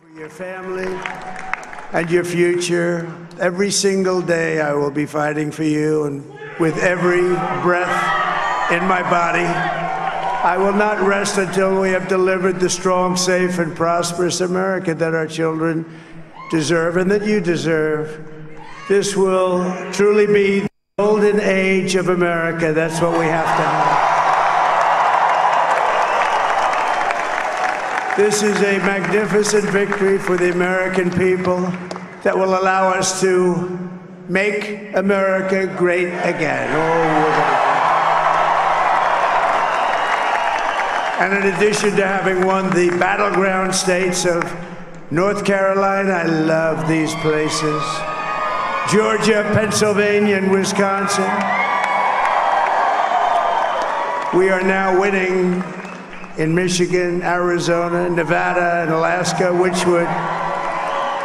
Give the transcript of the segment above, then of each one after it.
For your family and your future. Every single day I will be fighting for you, and with every breath in my body, I will not rest until we have delivered the strong, safe, and prosperous America that our children deserve and that you deserve. This will truly be the golden age of America. That's what we have to have. This is a magnificent victory for the American people that will allow us to make America great again. And in addition to having won the battleground states of North Carolina, I love these places, Georgia, Pennsylvania, and Wisconsin, we are now winning in Michigan, Arizona, Nevada, and Alaska, which would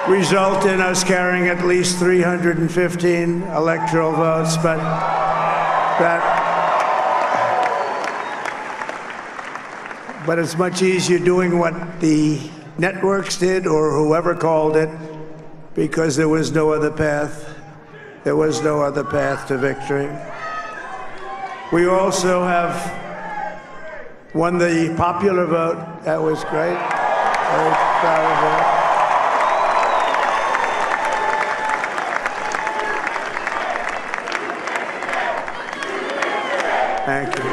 result in us carrying at least 315 electoral votes. But it's much easier doing what the networks did or whoever called it, because there was no other path. There was no other path to victory. We also have won the popular vote. That was great. Very proud of that. Thank you.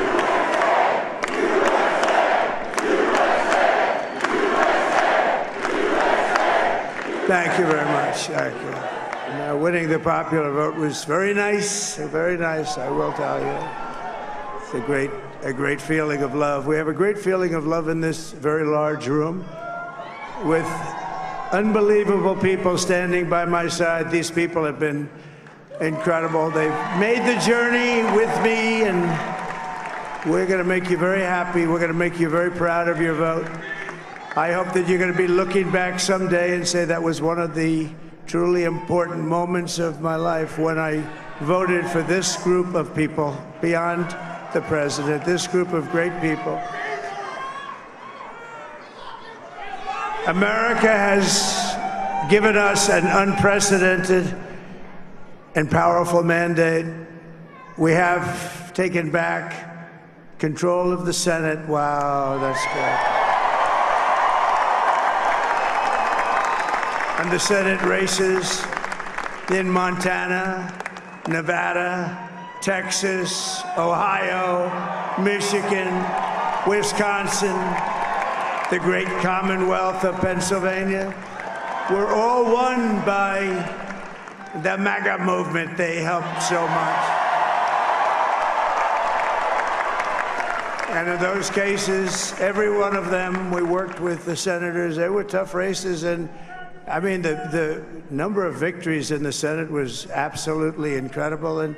Thank you very much. Thank you. And, winning the popular vote was very nice. Very nice, I will tell you. It's a great feeling of love. We have a great feeling of love in this very large room with unbelievable people standing by my side. These people have been incredible. They've made the journey with me, and we're going to make you very happy. We're going to make you very proud of your vote. I hope that you're going to be looking back someday and say that was one of the truly important moments of my life when I voted for this group of people beyond the president, this group of great people. America has given us an unprecedented and powerful mandate. We have taken back control of the Senate. Wow, that's good. And the Senate races in Montana, Nevada, Texas, Ohio, Michigan, Wisconsin, the great Commonwealth of Pennsylvania, were all won by the MAGA movement. They helped so much. And in those cases, every one of them, we worked with the senators. They were tough races, and I mean, the number of victories in the Senate was absolutely incredible. And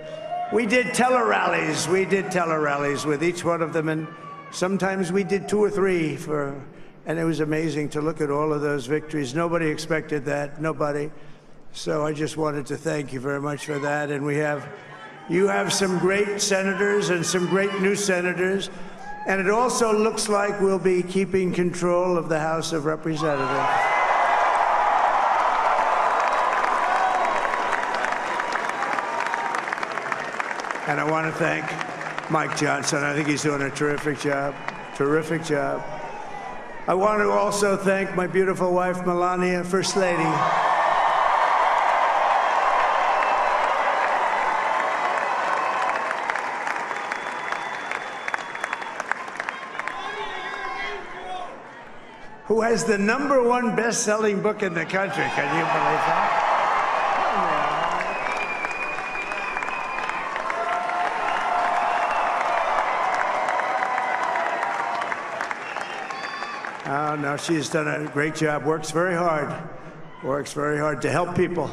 we did tele-rallies. We did tele-rallies with each one of them, and sometimes we did 2 or 3 and it was amazing to look at all of those victories. Nobody expected that, nobody. So I just wanted to thank you very much for that. And you have some great senators and some great new senators, and it also looks like we'll be keeping control of the House of Representatives. And I want to thank Mike Johnson. I think he's doing a terrific job, terrific job. I want to also thank my beautiful wife, Melania, First Lady. Who has the #1 best-selling book in the country. Can you believe that? Oh, no, she's done a great job, works very hard to help people.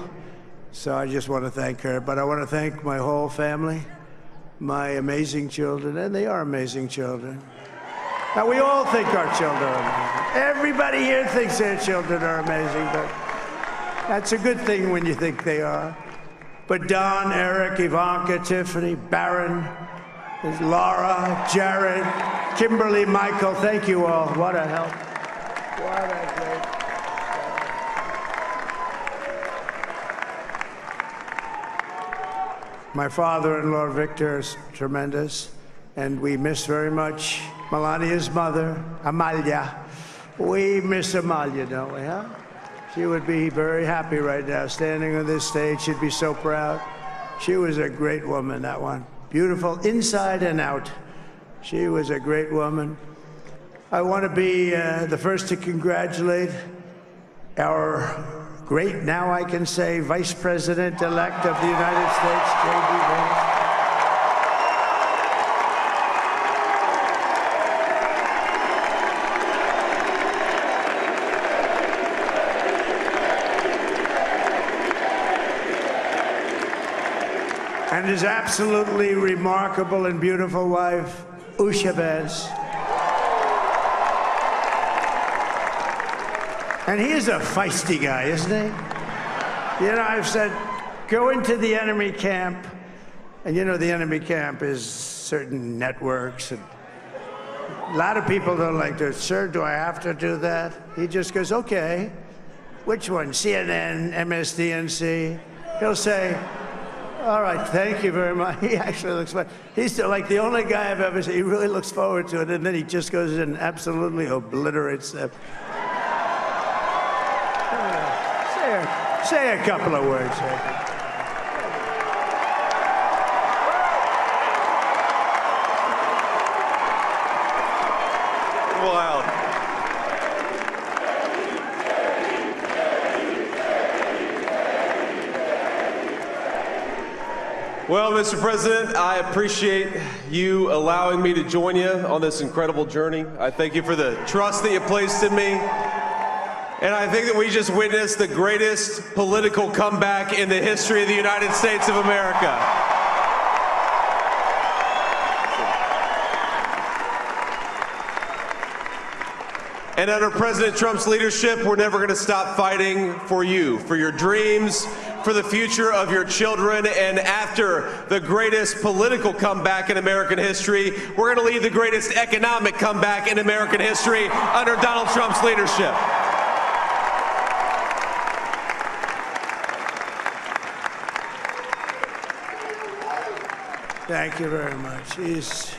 So I just want to thank her. But I want to thank my whole family, my amazing children, and they are amazing children. Now, we all think our children are amazing. Everybody here thinks their children are amazing, but that's a good thing when you think they are. But Don, Eric, Ivanka, Tiffany, Barron, Laura, Jared, Kimberly, Michael, thank you all. What a help. What a great. My father-in-law, Victor, is tremendous. And we miss very much Melania's mother, Amalia. We miss Amalia, don't we, huh? She would be very happy right now, standing on this stage. She'd be so proud. She was a great woman, that one. Beautiful inside and out. She was a great woman. I want to be the first to congratulate our great, now I can say, Vice President-elect of the United States, J.D. Vance. And his absolutely remarkable and beautiful wife, Usha Vance. And he is a feisty guy, isn't he? You know, I've said, go into the enemy camp, and you know the enemy camp is certain networks, and a lot of people don't like to, sir, do I have to do that? He just goes, okay, which one, CNN, MSDNC? He'll say, all right, thank you very much. He actually looks fun. He's like the only guy I've ever seen. He really looks forward to it, and then he just goes in and absolutely obliterates them. Say a couple of words. Wow. Well, Mr. President, I appreciate you allowing me to join you on this incredible journey. I thank you for the trust that you placed in me. And I think that we just witnessed the greatest political comeback in the history of the United States of America. And under President Trump's leadership, we're never going to stop fighting for you, for your dreams, for the future of your children. And after the greatest political comeback in American history, we're going to lead the greatest economic comeback in American history under Donald Trump's leadership. Thank you very much. He's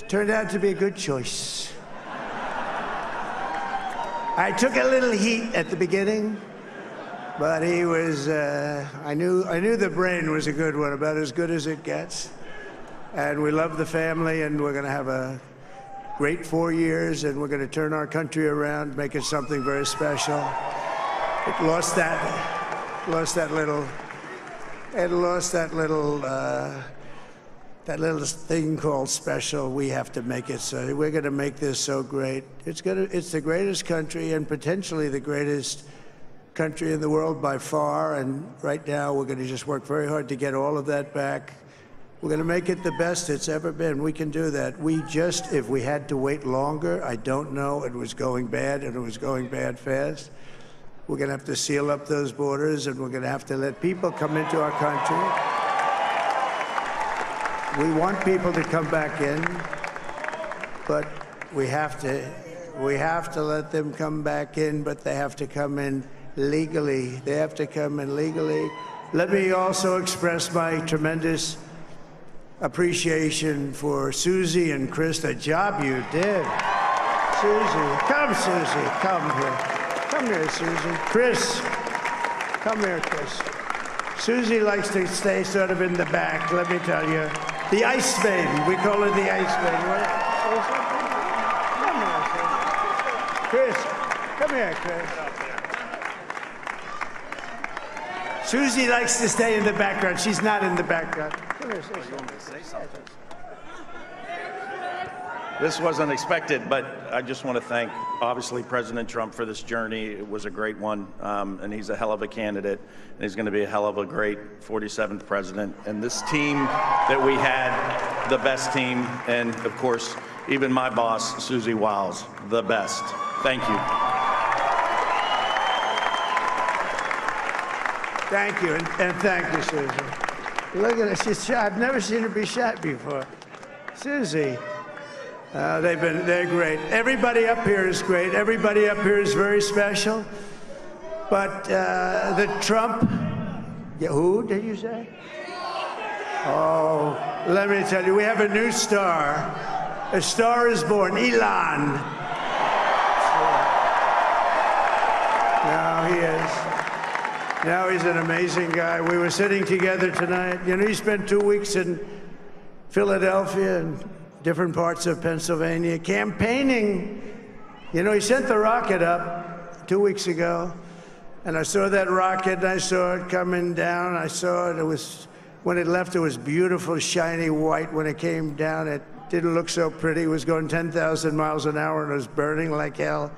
turned out to be a good choice. I took a little heat at the beginning, but he was, I knew the brain was a good one, about as good as it gets. And we love the family, and we're going to have a great 4 years, and we're going to turn our country around, make it something very special. It lost that thing called special. We have to make it so. We're going to make this so great. It's the greatest country and potentially the greatest country in the world by far. And right now, we're going to just work very hard to get all of that back. We're going to make it the best it's ever been. We can do that. If we had to wait longer, I don't know. It was going bad, and it was going bad fast. We're going to have to seal up those borders, and we're going to have to let people come into our country. We want people to come back in, but we have to let them come back in, but they have to come in legally. They have to come in legally. Let me also express my tremendous appreciation for Susie and Chris, the job you did. Susie, come here. Come here, Susie. Chris, come here, Chris. Susie likes to stay sort of in the back, let me tell you. The Ice Maiden, we call her the Ice Maiden. Come here, Chris. Come here, Chris. Susie likes to stay in the background. She's not in the background. Come here, say something. This wasn't expected, but I just want to thank, obviously, President Trump for this journey. It was a great one, and he's a hell of a candidate, and he's going to be a hell of a great 47th president. And this team that we had, the best team, and, of course, even my boss, Susie Wiles, the best. Thank you. Thank you, and thank you, Susie. Look at her, she's shy. I've never seen her be shy before. Susie. They're great. Everybody up here is great. Everybody up here is very special. But the Trump, who did you say? Oh, let me tell you, we have a new star. A star is born, Elon. Now he is. Now he's an amazing guy. We were sitting together tonight. You know, he spent 2 weeks in Philadelphia and different parts of Pennsylvania campaigning. You know, he sent the rocket up 2 weeks ago, and I saw that rocket, and I saw it coming down. I saw it. It was, when it left, it was beautiful, shiny white. When it came down, it didn't look so pretty. It was going 10,000 miles an hour, and it was burning like hell.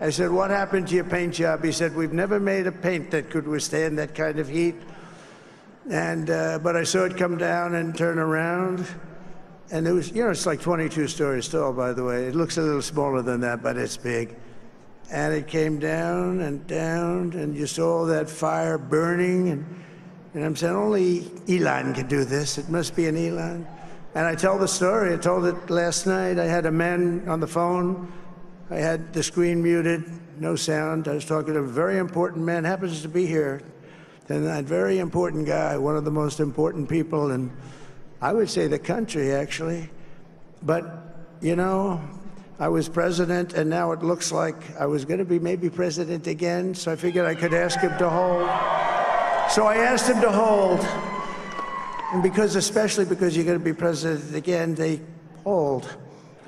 I said, what happened to your paint job? He said, we've never made a paint that could withstand that kind of heat. And, but I saw it come down and turn around. And it was, you know, it's like 22 stories tall, by the way. It looks a little smaller than that, but it's big. And it came down, and you saw that fire burning. And I'm saying, only Elon can do this. It must be an Elon. And I tell the story. I told it last night. I had a man on the phone. I had the screen muted, no sound. I was talking to a very important man, happens to be here tonight, very important guy, one of the most important people in, I would say, the country, actually. But, you know, I was president, and now it looks like I was going to be maybe president again, so I figured I could ask him to hold. So I asked him to hold. And because, especially because you're going to be president again, they hold.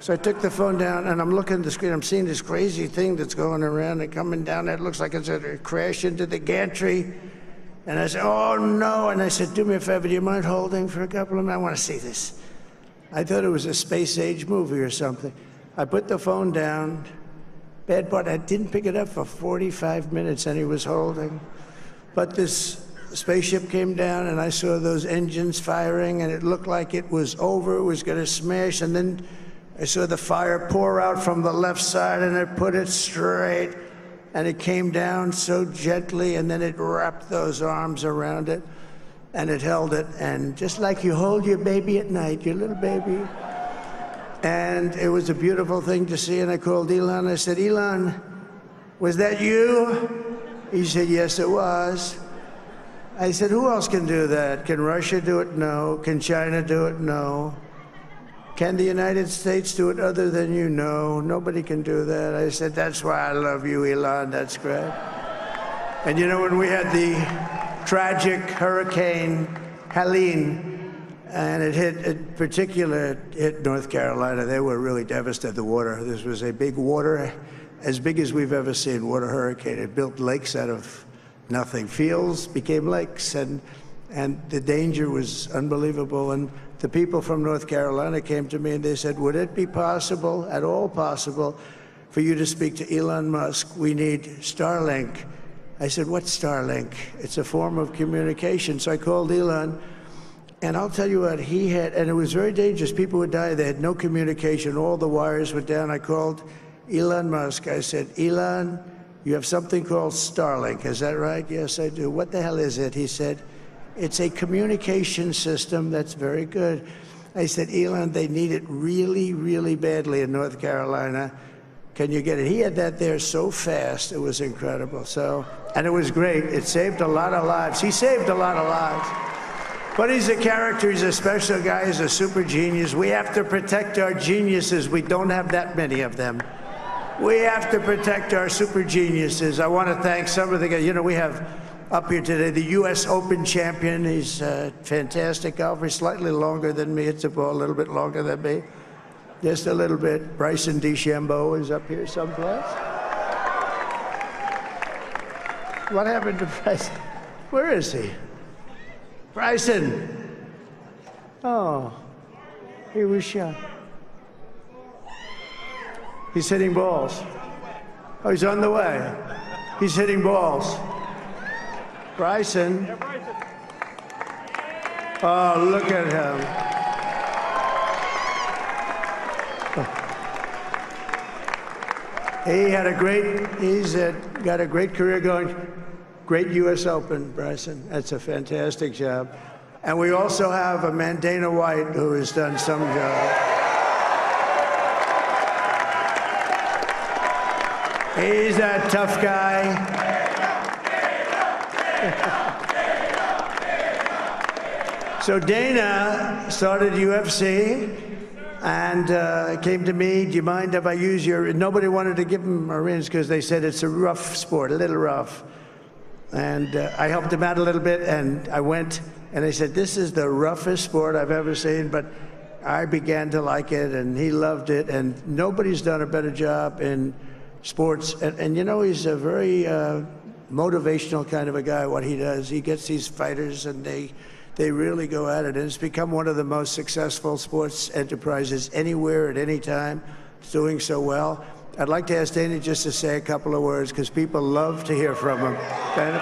So I took the phone down, and I'm looking at the screen. I'm seeing this crazy thing that's going around and coming down. It looks like it's going to crash into the gantry. And I said, oh, no. And I said, do me a favor, do you mind holding for a couple of minutes? I want to see this. I thought it was a space-age movie or something. I put the phone down. Bad part, I didn't pick it up for 45 minutes, and he was holding. But this spaceship came down, and I saw those engines firing, and it looked like it was over. It was going to smash, and then I saw the fire pour out from the left side, and it put it straight, and it came down so gently, and then it wrapped those arms around it, and it held it, and just like you hold your baby at night, your little baby. And it was a beautiful thing to see, and I called Elon. I said, Elon, was that you? He said, yes, it was. I said, who else can do that? Can Russia do it? No. Can China do it? No. Can the United States do it other than you? No, nobody can do that. I said, that's why I love you, Elon, that's great. And you know, when we had the tragic Hurricane Helene, and it hit North Carolina, they were really devastated, the water. This was a big water, as big as we've ever seen, water hurricane. It built lakes out of nothing. Fields became lakes, and the danger was unbelievable. And the people from North Carolina came to me and they said, would it be possible, at all possible, for you to speak to Elon Musk? We need Starlink. I said, what's Starlink? It's a form of communication. So I called Elon, and I'll tell you what, he had, and it was very dangerous. People would die. They had no communication. All the wires were down. I called Elon Musk. I said, Elon, you have something called Starlink. Is that right? Yes, I do. What the hell is it? He said, it's a communication system that's very good. I said, Elon, they need it really, really badly in North Carolina. Can you get it? He had that there so fast. It was incredible. So, and it was great. It saved a lot of lives. He saved a lot of lives. But he's a character. He's a special guy. He's a super genius. We have to protect our geniuses. We don't have that many of them. We have to protect our super geniuses. I want to thank some of the guys. You know, we have up here today the U.S. Open champion. He's a fantastic golfer. He's slightly longer than me. It's a ball a little bit longer than me. Just a little bit. Bryson DeChambeau is up here someplace. What happened to Bryson? Where is he? Bryson. Oh, he was shot. He's hitting balls. Oh, he's on the way. He's hitting balls. Bryson. Oh, look at him. He had a great, got a great career going. Great U.S. Open, Bryson. That's a fantastic job. And we also have a man, Dana White, who has done some job. He's a tough guy. So Dana started UFC and came to me, do you mind if I use your, nobody wanted to give him Marines because they said it's a rough sport, a little rough. And I helped him out a little bit, and I went, and they said, this is the roughest sport I've ever seen, but I began to like it, and he loved it, and nobody's done a better job in sports. And you know, he's a very motivational kind of a guy, what he does. He gets these fighters, and they really go at it, and it's become one of the most successful sports enterprises anywhere at any time. It's doing so well. I'd like to ask Dana just to say a couple of words, because people love to hear from him. Dana,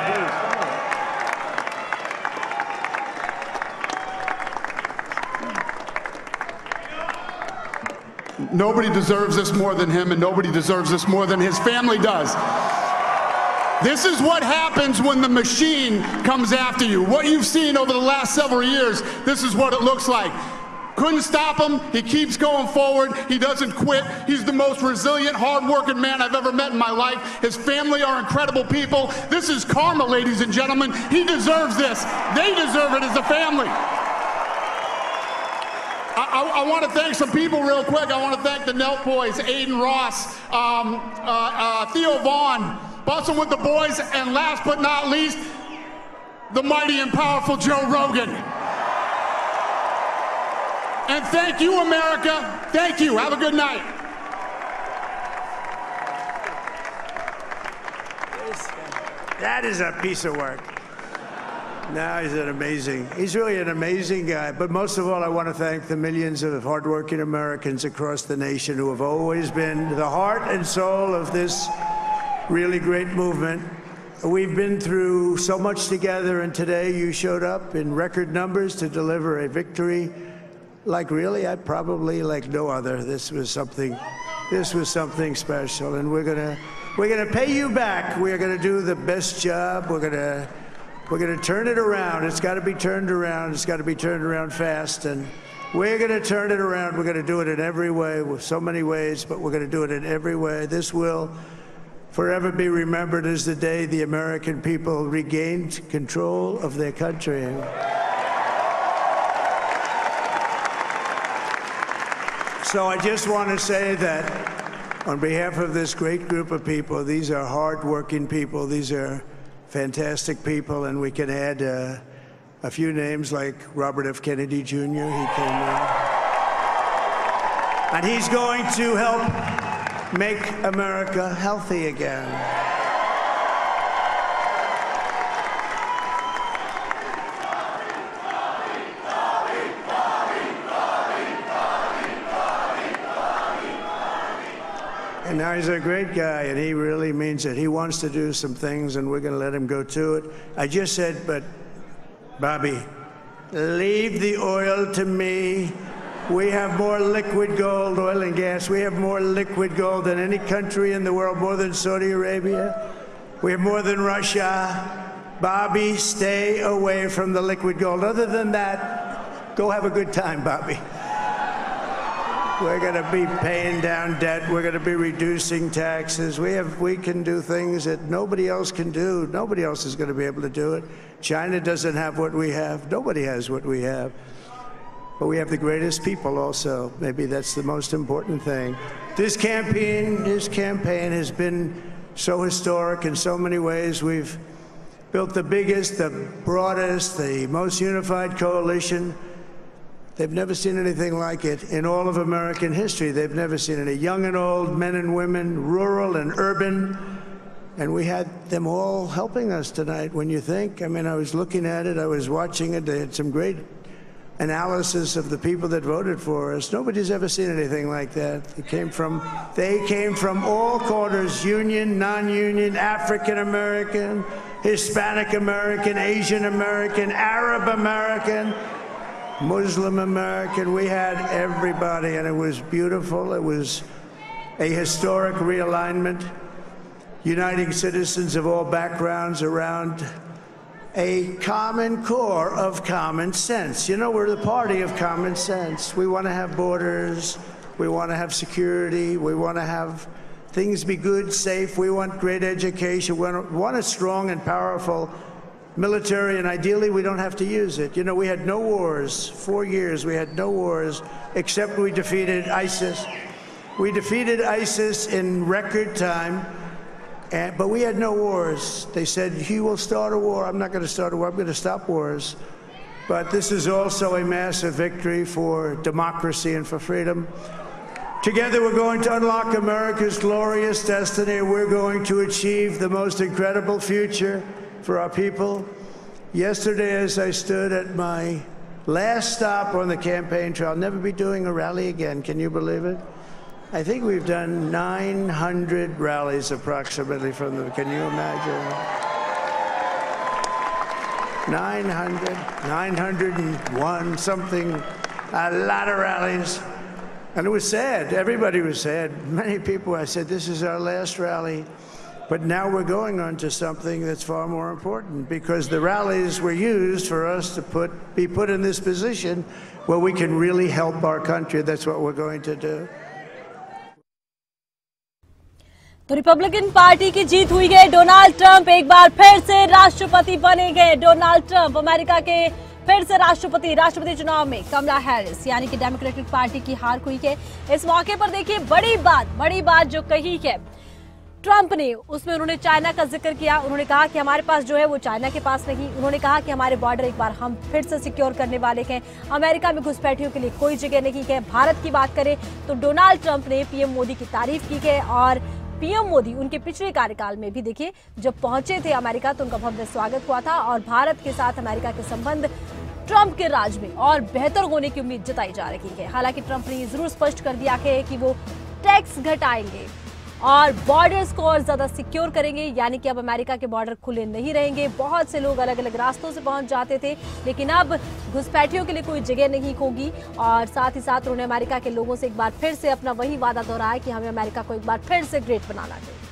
please. Nobody deserves this more than him, and nobody deserves this more than his family does. This is what happens when the machine comes after you. What you've seen over the last several years, this is what it looks like. Couldn't stop him. He keeps going forward. He doesn't quit. He's the most resilient, hard-working man I've ever met in my life. His family are incredible people. This is karma, ladies and gentlemen. He deserves this. They deserve it as a family. I want to thank some people real quick. I want to thank the Nelt boys, Aiden Ross, Theo Vaughn, busting with the boys, and last but not least, the mighty and powerful Joe Rogan. And thank you, America. Thank you. Have a good night. That is a piece of work. No, he's really an amazing guy. But most of all, I want to thank the millions of hardworking Americans across the nation who have always been the heart and soul of this really great movement. We've been through so much together, and today you showed up in record numbers to deliver a victory like probably like no other. This was something special, and we're gonna pay you back. We're gonna do the best job. We're gonna turn it around. It's got to be turned around. It's got to be turned around fast, and we're gonna turn it around. We're gonna do it in every way, with so many ways, but we're gonna do it in every way. This will forever be remembered as the day the American people regained control of their country. So I just want to say that on behalf of this great group of people, these are hard-working people, these are fantastic people, and we can add a few names like Robert F. Kennedy Jr. He came in. And he's going to help make America healthy again. And now he's a great guy, and he really means it. He wants to do some things, and we're going to let him go to it. I just said, but Bobby, leave the oil to me. We have more liquid gold, oil and gas. We have more liquid gold than any country in the world, more than Saudi Arabia. We have more than Russia. Bobby, stay away from the liquid gold. Other than that, go have a good time, Bobby. We're going to be paying down debt. We're going to be reducing taxes. We can do things that nobody else can do. Nobody else is going to be able to do it. China doesn't have what we have. Nobody has what we have. But we have the greatest people also. Maybe that's the most important thing. This campaign has been so historic in so many ways. We've built the biggest, the broadest, the most unified coalition. They've never seen anything like it in all of American history. They've never seen it. Young and old, men and women, rural and urban. And we had them all helping us tonight. When you think, I mean, I was looking at it, I was watching it. They had some great analysis of the people that voted for us. Nobody's ever seen anything like that. They came from all corners, union, non-union, African American, Hispanic American, Asian American, Arab American, Muslim American. We had everybody, and it was beautiful. It was a historic realignment, uniting citizens of all backgrounds around a common core of common sense. You know, we're the party of common sense. We want to have borders. We want to have security. We want to have things be good, safe. We want great education. We want a strong and powerful military, and ideally we don't have to use it. You know, we had no wars, 4 years we had no wars, except we defeated ISIS. We defeated ISIS in record time, but we had no wars. They said, he will start a war. I'm not going to start a war. I'm going to stop wars. But this is also a massive victory for democracy and for freedom. Together, we're going to unlock America's glorious destiny. We're going to achieve the most incredible future for our people. Yesterday, as I stood at my last stop on the campaign trail, I'll never be doing a rally again. Can you believe it? I think we've done 900 rallies approximately from them. Can you imagine? 900, 901, something, a lot of rallies. And it was sad. Everybody was sad. Many people, I said, this is our last rally. But now we're going on to something that's far more important, because the rallies were used for us to be put in this position where we can really help our country. That's what we're going to do. तो Republican party की जीत हुई है। Donald Trump एक बार फिर से राष्ट्रपति बनेंगे। Donald Trump America के फिर से राष्ट्रपति चुनाव में कमला हैरिस यानी कि डेमोक्रेटिक पार्टी की हार हुई है। इस मौके पर देखिए बड़ी बात जो कही है ट्रंप ने, उसमें उन्होंने चाइना का जिक्र किया। उन्होंने कहा कि हमारे पास जो है वो चाइना के पास नहीं। उन्होंने कहा कि हमारे बॉर्डर एक बार हम फिर से सिक्योर करने वाले हैं। अमेरिका में घुसपैठियों के लिए कोई जगह नहीं है। भारत की बात करें तो डोनाल्ड ट्रंप ने पीएम मोदी की तारीफ की है और पीएम मोदी उनके पिछले कार्यकाल में भी देखिए जब पहुंचे थे अमेरिका तो उनका भव्य स्वागत हुआ था और भारत के साथ अमेरिका के संबंध ट्रंप के राज में और बेहतर होने की उम्मीद जताई जा रही है। हालांकि ट्रंप ने जरूर स्पष्ट कर दिया है कि वो टैक्स घटाएंगे और बॉर्डर्स को और ज्यादा सिक्योर करेंगे, यानी कि अब अमेरिका के बॉर्डर खुले नहीं रहेंगे। बहुत से लोग अलग अलग रास्तों से पहुंच जाते थे, लेकिन अब घुसपैठियों के लिए कोई जगह नहीं होगी। और साथ ही साथ उन्होंने अमेरिका के लोगों से एक बार फिर से अपना वही वादा दोहराया कि हमें अमेरिका को एक बार फिर से ग्रेट बनाना चाहिए।